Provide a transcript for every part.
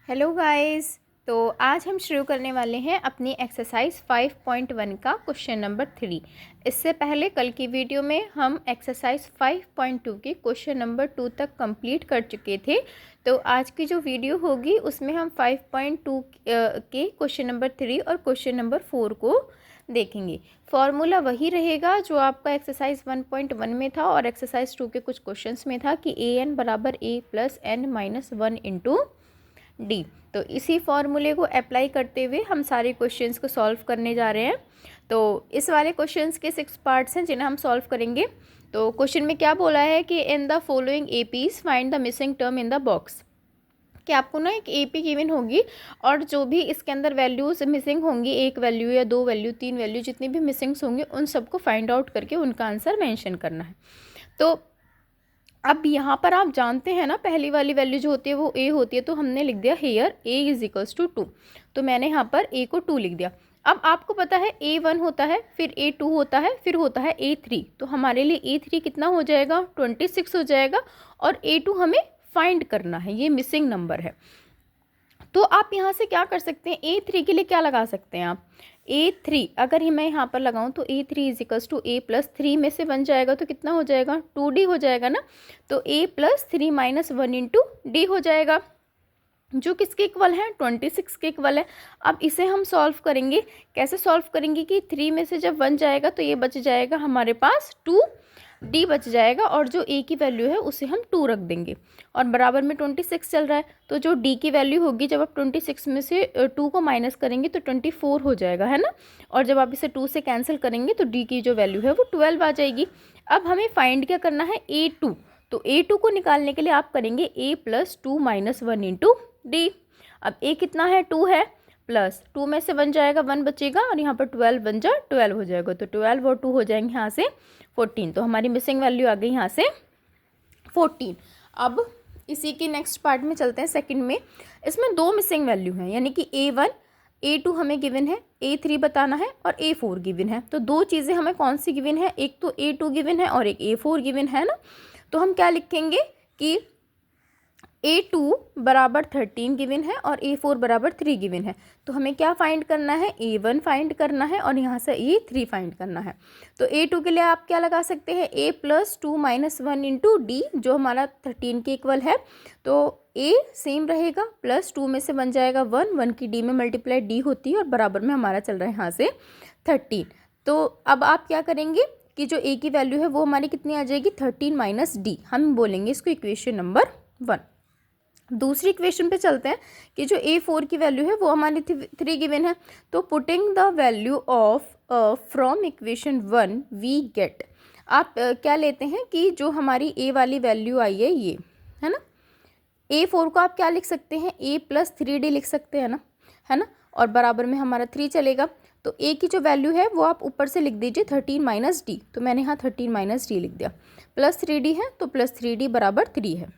Hello guys. तो आज हम शुरू करने वाले हैं अपनी एक्सरसाइज 5.1 का क्वेश्चन नंबर 3। इससे पहले कल की वीडियो में हम एक्सरसाइज 5.2 के क्वेश्चन नंबर 2 तक कंप्लीट कर चुके थे। तो आज की जो वीडियो होगी उसमें हम 5.2 के क्वेश्चन नंबर 3 और क्वेश्चन नंबर 4 को देखेंगे। फॉर्मूला वही रहेगा जो आपका एक्सरसाइज 1.1 में था और एक्सरसाइज 2 के कुछ क्वेश्चंस में था कि an बराबर a plus n minus 1 into D. तो इसी फॉर्मूले को अप्लाई करते हुए हम सारे क्वेश्चंस को सॉल्व करने जा रहे हैं। तो इस वाले क्वेश्चंस के 6 पार्ट्स हैं जिन्हें हम सॉल्व करेंगे। तो क्वेश्चन में क्या बोला है कि in the following APs find the missing term in the box. कि आपको ना एक एपी गिवन होगी और जो भी इसके अंदर वैल्यूज मिसिंग होंगी, एक वैल्यू या दो वैल्यू, तीन वैल्यू, जितनी भी मिसिंग्स होंगी उन सबको फाइंड आउट करके उनका आंसर मेंशन करना है। तो अब यहाँ पर आप जानते हैं ना, पहली वाली वैल्यू जो होती है वो a होती है, तो हमने लिख दिया here a is equals to 2। तो मैंने यहाँ पर a को 2 लिख दिया। अब आपको पता है a1 होता है, फिर a2 होता है, फिर होता है a3। तो हमारे लिए a3 कितना हो जाएगा, 26 हो जाएगा। और a2 हमें फाइंड करना है, ये मिसिंग नंबर है। तो आप यहाँ से क्या कर सकते हैं, a3 के लिए क्या लगा सकते हैं आप, a3 अगर मैं यहाँ पर लगाऊँ तो a3 is equals to a plus 3 में से बन जाएगा तो कितना हो जाएगा, 2d हो जाएगा ना। तो a plus 3 minus 1 into D हो जाएगा, जो किसके इक्वल है, 26 के इक्वल है। अब इसे हम सॉल्व करेंगे। कैसे सॉल्व करेंगे कि 3 में से जब 1 जाएगा तो ये बच जाएगा हमारे पास 2d बच जाएगा, और जो a की वैल्यू है उसे हम 2 रख देंगे। और बराबर में 26 चल रहा है, तो जो d की वैल्यू होगी जब आप 26 में से 2 को माइनस करेंगे तो 24 हो जाएगा, है ना। और जब आप इसे 2 से कैंसिल करेंगे तो d की जो वैल्यू है वो 12 आ जाएगी। अब हमें फाइंड क्या करना है, a2। तो a2 को निकालने के लिए आप करेंगे a plus 2 minus 1 into D. अब a कितना है, 2 है, प्लस 2 में से 1 जाएगा, 1 बचेगा, और यहाँ पर 12 बन जा 12 हो जाएगा। तो 12 और 2 हो जाएंगे यहाँ से 14। तो हमारी मिसिंग वैल्यू आ गई यहाँ से 14। अब इसी के नेक्स्ट पार्ट में चलते हैं, सेकंड में। इसमें दो मिसिंग वैल्यू हैं, यानी कि a1 a2 हमें गिवन है, a3 बताना है और a4 गिवन है। तो दो चीज़ें हमें कौन सी गिवन है, एक तो a2 गिवन है और एक a4 गिवन है ना। तो हम क्या लिखेंगे कि a2 बराबर 13 गिवन है और a4 बराबर 3 गिवन है। तो हमें क्या फाइंड करना है, a1 फाइंड करना है और यहाँ से a3 फाइंड करना है। तो a2 के लिए आप क्या लगा सकते हैं, a plus 2 minus 1 into D, जो हमारा 13 के इक्वल है। तो a सेम रहेगा, प्लस 2 में से बन जाएगा 1, 1 की d में मल्टीप्लाई d होती है, और बराबर में हमारा चल रहा है यहाँ से 13। तो अब आप क्या करेंगे कि जो a की वैल्यू है वो हमारी कितनी आ जाएगी, 13 माइनस डी। हम बोलेंगे इसको इक्वेशन नंबर 1। दूसरी इक्वेशन पे चलते हैं कि जो a4 की वैल्यू है वो हमारी 3 गिवन है। तो putting the value of from equation 1 we get. आप क्या लेते हैं कि जो हमारी a वाली वैल्यू आई है ये, है ना। a4 को आप क्या लिख सकते हैं, a प्लस 3d लिख सकते हैं ना, है ना। और बराबर में हमारा 3 चलेगा। तो a की जो वैल्यू है वो आप ऊपर से लिख दीजिए 13 माइनस डी। तो मैंने यहाँ 13 माइनस डी लिख दिया, प्लस 3d है तो प्लस 3d बराबर 3 है।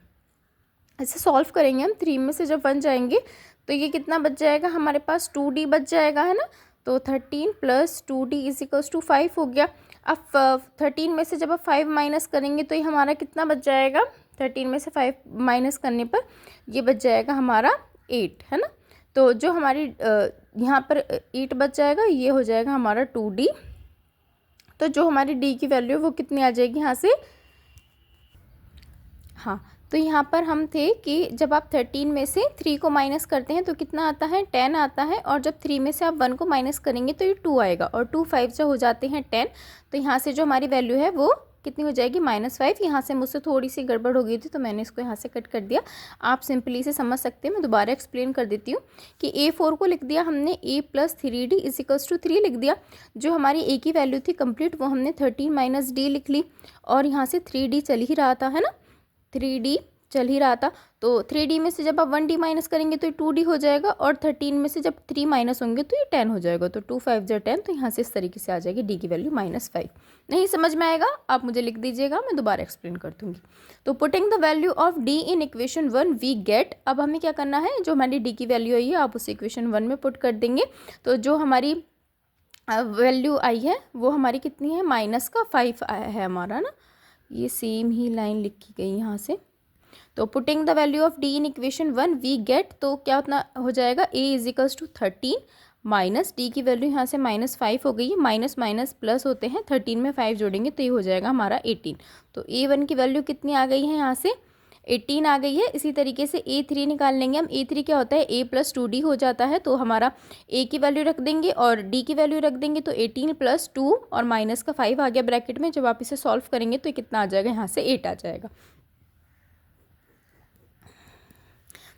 ऐसे सॉल्व करेंगे हम, 3 में से जब 1 जाएंगे तो ये कितना बच जाएगा हमारे पास, 2d बच जाएगा, है ना। तो 13 plus 2d is equals to 5 हो गया। अब 13 में से जब आप 5 माइनस करेंगे तो ये हमारा कितना बच जाएगा, 13 में से 5 माइनस करने पर ये बच जाएगा हमारा 8, है ना। तो जो हमारी यहाँ पर 8 बच जाएगा, ये हो जाएगा हमारा 2d। तो जो हमारी d की वैल्यू है वो कितनी आ जाएगी यहाँ से, हाँ। तो यहाँ पर हम थे कि जब आप 13 में से 3 को माइनस करते हैं तो कितना आता है, 10 आता है। और जब 3 में से आप 1 को माइनस करेंगे तो ये 2 आएगा, और 2 5 जो हो जाते हैं 10। तो यहाँ से जो हमारी वैल्यू है वो कितनी हो जाएगी, -5। यहाँ से मुझसे थोड़ी सी गड़बड़ हो गई थी तो मैंने इसको यहाँ से कट कर दिया। आप सिंपली से समझ सकते हैं, मैं दोबारा एक्सप्लेन कर देती हूँ कि a4 को लिख दिया हमने a plus 3d is equals to 3 लिख दिया। जो हमारी a की वैल्यू थी कंप्लीट वो हमने 13 माइनस डी लिख ली, और यहाँ से 3d चल ही रहा था, है ना, 3d चल ही रहा था। तो 3d में से जब आप 1d माइनस करेंगे तो ये 2d हो जाएगा, और 13 में से जब 3 माइनस होंगे तो ये 10 हो जाएगा। तो 2 5 जो 10, तो यहाँ से इस तरीके से आ जाएगी d की वैल्यू -5। नहीं समझ में आएगा आप मुझे लिख दीजिएगा, मैं दोबारा एक्सप्लेन कर दूँगी। तो putting the value of d in equation 1 we get. अब हमें क्या करना है, जो हमारी d की वैल्यू आई है आप उस इक्वेशन 1 में पुट कर देंगे। तो जो हमारी वैल्यू आई है वो हमारी कितनी है, -5 आया है हमारा ना। ये सेम ही लाइन लिखी गई यहाँ से। तो putting the value of D in equation 1 we get, तो क्या उतना हो जाएगा, a is equals to 13 minus D की वैल्यू यहाँ से -5 हो गई है, माइनस माइनस प्लस होते हैं, 13 में 5 जोड़ेंगे तो ये हो जाएगा हमारा 18। तो a1 की वैल्यू कितनी आ गई है, यहाँ से 18 आ गई है। इसी तरीके से a3 निकाल लेंगे हम। a3 क्या होता है, a + 2d हो जाता है, तो हमारा a की वैल्यू रख देंगे और d की वैल्यू रख देंगे, तो 18 + 2 और माइनस का 5 आ गया ब्रैकेट में। जब आप इसे सॉल्व करेंगे तो कितना आ जाएगा, यहाँ से 8 आ जाएगा।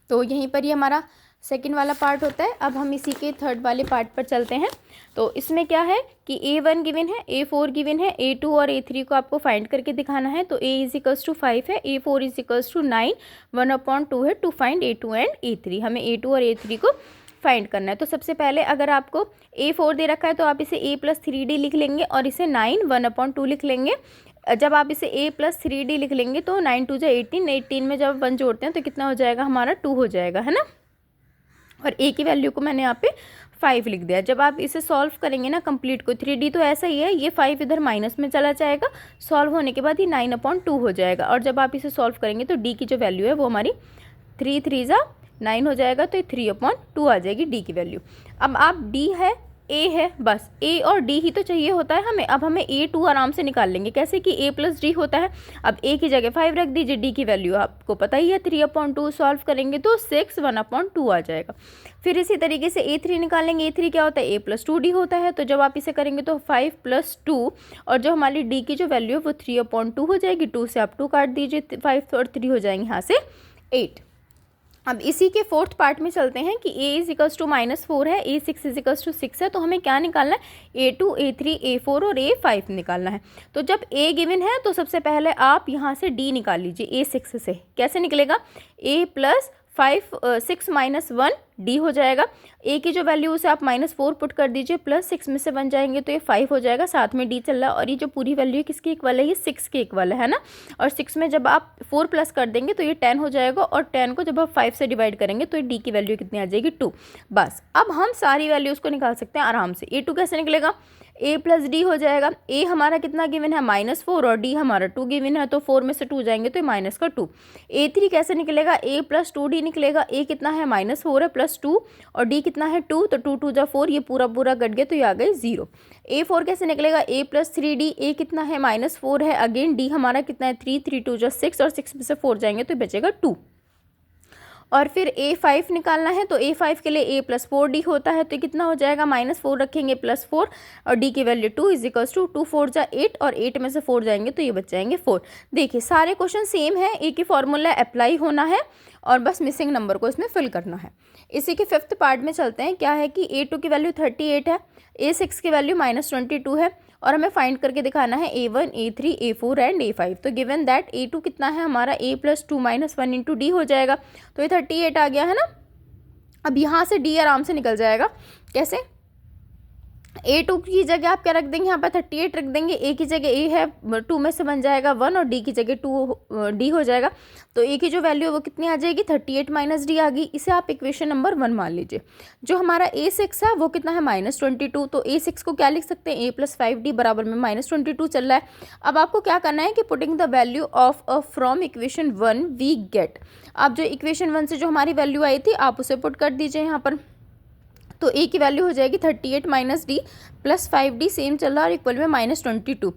तो यहीं पर ही हमारा सेकंड वाला पार्ट होता है। अब हम इसी के थर्ड वाले पार्ट पर चलते हैं। तो इसमें क्या है कि a1 गिवन है, a4 गिवन है, a2 और a3 को आपको फाइंड करके दिखाना है। तो a इज इक्वल्स टू 5 है, a4 इज इक्वल्स टू 9, 1/2 है to find a2 and a3। हमें a2 और a3 को फाइंड करना है। तो सबसे पहले अगर आपको a4 दे रखा है तो आप इसे a + 3d लिख लेंगे और इसे 9 1/2 लिख लेंगे। जब आप इसे a + 3d लिख लेंगे तो 9 2 18, 18 में जब 1 जोड़ते हैं तो कितना हो जाएगा, हमारा 2 हो जाएगा, है ना। और a की वैल्यू को मैंने यहाँ पे 5 लिख दिया। जब आप इसे सॉल्व करेंगे ना कंप्लीट को, 3d तो ऐसा ही है, ये 5 इधर माइनस में चला जाएगा, सॉल्व होने के बाद ये 9/2 हो जाएगा। और जब आप इसे सॉल्व करेंगे तो d की जो वैल्यू है वो हमारी 3 3 ज़ा 9 हो जाएगा, तो ये 3/2 आ जाएगी d की वैल्यू। अब आप d है, a है, बस a और d ही तो चाहिए होता है हमें। अब हमें a2 आराम से निकाल लेंगे, कैसे कि a + d होता है। अब a की जगह 5 रख दीजिए, d की वैल्यू आपको पता ही है 3/2, सॉल्व करेंगे तो 6 1/2 आ जाएगा। फिर इसी तरीके से a3 निकालेंगे, a3 क्या होता है, a + 2d होता है। तो जब आप इसे करेंगे तो 5 + 2 और जो हमारी d की जो वैल्यू है वो 3/2 हो जाएगी। 2 से आप 2 काट दीजिए, 5 और 3 हो जाएंगे यहाँ से 8। अब इसी के फोर्थ पार्ट में चलते हैं कि a इज इक्वल्स टू -4 है, a6 इज इक्वल्स टू 6 है। तो हमें क्या निकालना है, a2 a3 a4 और a5 निकालना है। तो जब a गिवन है तो सबसे पहले आप यहाँ से d निकाल लीजिए a6 से। कैसे निकलेगा, a + 6 - 1 d हो जाएगा। a की जो वैल्यू उसे आप -4 पुट कर दीजिए, प्लस 6 में से 1 जाएंगे तो ये 5 हो जाएगा, साथ में d चल रहा है। और ये जो पूरी वैल्यू है किसके इक्वल है, ये 6 के इक्वल है ना। और 6 में जब आप 4 प्लस कर देंगे तो ये 10 हो जाएगा, और 10 को जब आप 5 से डिवाइड करेंगे तो ये d की वैल्यू कितनी आ जाएगी, 2। बस अब हम सारी वैल्यूज़ को निकाल सकते हैं आराम से। a2 कैसे निकलेगा, a + d हो जाएगा। a हमारा कितना गिवन है, -4 और d हमारा 2 गिवन है, तो 4 में से 2 जाएंगे तो माइनस का 2। a3 कैसे निकलेगा, a + 2d निकलेगा। a कितना है, -4 है, +2 और d कितना है 2, तो 2 2 जा 4, ये पूरा पूरा कट गया तो ये आ गई 0। a4 कैसे निकलेगा, a + 3d, a कितना है -4 है, अगेन d हमारा कितना है 3, 3 2 जा 6 और 6 में से 4 जाएंगे तो बचेगा 2। और फिर a5 निकालना है, तो a5 के लिए a + 4d होता है, तो कितना हो जाएगा, -4 रखेंगे +4 और d की वैल्यू 2 इज इक्वल्स टू 2 4 जा 8 और 8 में से 4 जाएंगे तो ये बच जाएंगे 4। देखिए सारे क्वेश्चन सेम है, एक ही फॉर्मूला अप्लाई होना है और बस मिसिंग नंबर को इसमें फिल करना है। इसी के फिफ्थ पार्ट में चलते हैं। क्या है कि a2 की वैल्यू 38 है, a6 की वैल्यू -22 है और हमें फाइंड करके दिखाना है a1 a3 a4 and a5। तो गिवन दैट a2 कितना है हमारा, a + 2 - 1 इंटू d हो जाएगा, तो ये 38 आ गया है ना। अब यहाँ से d आराम से निकल जाएगा। कैसे, a2 की जगह आप क्या रख देंगे, यहाँ पर 38 रख देंगे। a की जगह a है, 2 में से बन जाएगा 1 और d की जगह 2d हो जाएगा। तो a की जो वैल्यू है वो कितनी आ जाएगी, 38 - d आ गई। इसे आप इक्वेशन नंबर 1 मान लीजिए। जो हमारा a6 है वो कितना है, -22। तो a6 को क्या लिख सकते हैं, a + 5d बराबर में -22 चल रहा है। अब आपको क्या करना है कि putting the value of from equation 1 we get. आप जो इक्वेशन 1 से जो हमारी वैल्यू आई थी आप उसे पुट कर दीजिए यहाँ पर। तो a की वैल्यू हो जाएगी 38 - d + 5d सेम चल रहा है और इक्वल में -22।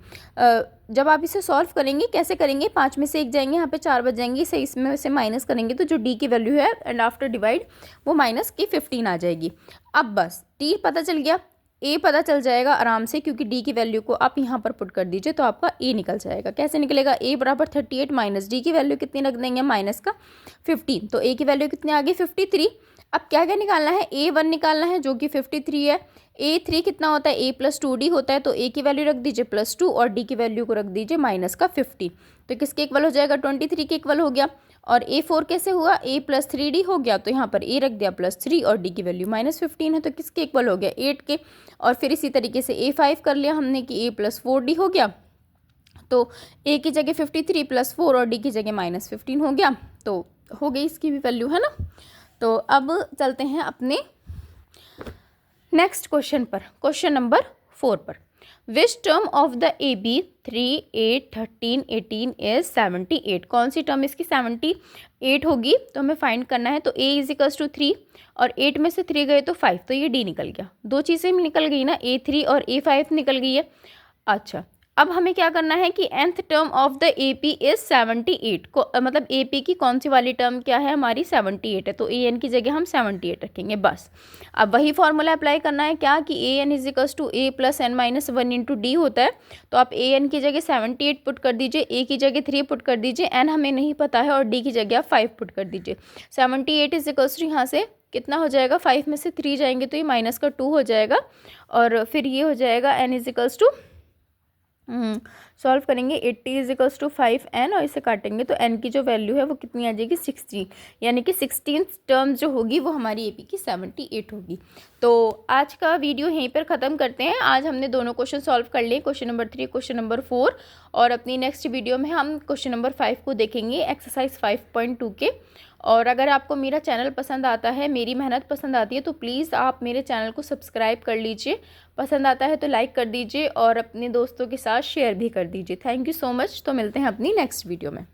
जब आप इसे सॉल्व करेंगे कैसे करेंगे, 5 में से 1 जाएंगे, यहाँ पे 4 बच जाएंगे, इसे इसमें से माइनस करेंगे तो जो d की वैल्यू है एंड आफ्टर डिवाइड वो -15 आ जाएगी। अब बस d पता चल गया, a पता चल जाएगा आराम से, क्योंकि d की वैल्यू को आप यहाँ पर पुट कर दीजिए तो आपका a निकल जाएगा। कैसे निकलेगा, a बराबर 38 - d की वैल्यू कितनी रख देंगे, -15। तो a की वैल्यू कितनी आ गई, 53। अब क्या क्या निकालना है, a1 निकालना है जो कि 53 है। a3 कितना होता है, a + 2d होता है, तो a की वैल्यू रख दीजिए +2 और d की वैल्यू को रख दीजिए -15। तो किसके इक्वल हो जाएगा, 23 के इक्वल हो गया। और a4 कैसे हुआ, a + 3d हो गया, तो यहाँ पर a रख दिया +3 और d की वैल्यू -15 है, तो किसके इक्वल हो गया, 8 के। और फिर इसी तरीके से a5 कर लिया हमने कि a + 4d हो गया, तो a की जगह 53 + 4 और d की जगह -15 हो गया, तो हो गई इसकी भी वैल्यू, है ना। तो अब चलते हैं अपने नेक्स्ट क्वेश्चन पर, क्वेश्चन नंबर 4 पर। Which term of the A B 3, 8, 13, 18 is 78। कौन सी टर्म इसकी 78 होगी? तो हमें फाइंड करना है। तो a इज इक्वल्स टू 3 और 8 में से 3 गए तो 5, तो ये d निकल गया। दो चीज़ें निकल गई ना, a3 और a5 निकल गई है। अच्छा, अब हमें क्या करना है कि nth term of the AP is 78 को, मतलब AP की कौन सी वाली टर्म क्या है हमारी 78 है, तो AN की जगह हम 78 रखेंगे बस। अब वही फॉर्मूला अप्लाई करना है क्या कि AN is equals to A plus n minus 1 into D होता है। तो आप AN की जगह 78 पुट कर दीजिए, A की जगह 3 पुट कर दीजिए, n हमें नहीं पता है, और D की जगह आप 5 पुट कर दीजिए। 78 इज इक्वल्स टू यहाँ से कितना हो जाएगा, 5 में से 3 जाएंगे तो ये माइनस का 2 हो जाएगा, और फिर ये हो जाएगा n is equals to solve करेंगे 80 इज इक्वल्स टू 5n, और इसे काटेंगे तो n की जो वैल्यू है वो कितनी आ जाएगी 16, यानी कि 16th टर्म जो होगी वो हमारी AP की 78 होगी। तो आज का वीडियो यहीं पर ख़त्म करते हैं। आज हमने दोनों क्वेश्चन सॉल्व कर लिए, क्वेश्चन नंबर 3, क्वेश्चन नंबर 4, और अपनी नेक्स्ट वीडियो में हम क्वेश्चन नंबर 5 को देखेंगे एक्सरसाइज 5.2 के। और अगर आपको मेरा चैनल पसंद आता है, मेरी मेहनत पसंद आती है, तो प्लीज़ आप मेरे चैनल को सब्सक्राइब कर लीजिए। पसंद आता है तो लाइक कर दीजिए और अपने दोस्तों के साथ शेयर भी कर दीजिए। Thank you so much. तो मिलते हैं अपनी नेक्स्ट वीडियो में।